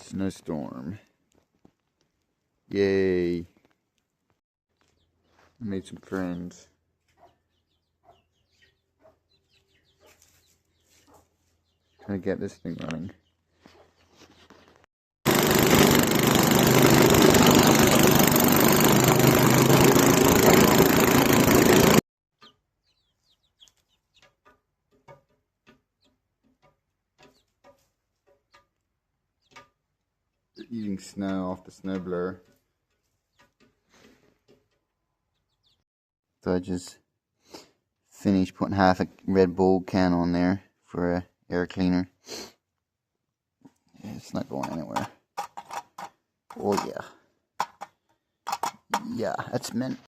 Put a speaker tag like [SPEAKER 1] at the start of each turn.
[SPEAKER 1] Snowstorm. Yay. Made some friends. Trying to get this thing running. Eating snow off the snowblower. So I just finished putting half a Red Bull can on there for a air cleaner. It's not going anywhere. Oh yeah. Yeah, that's mint.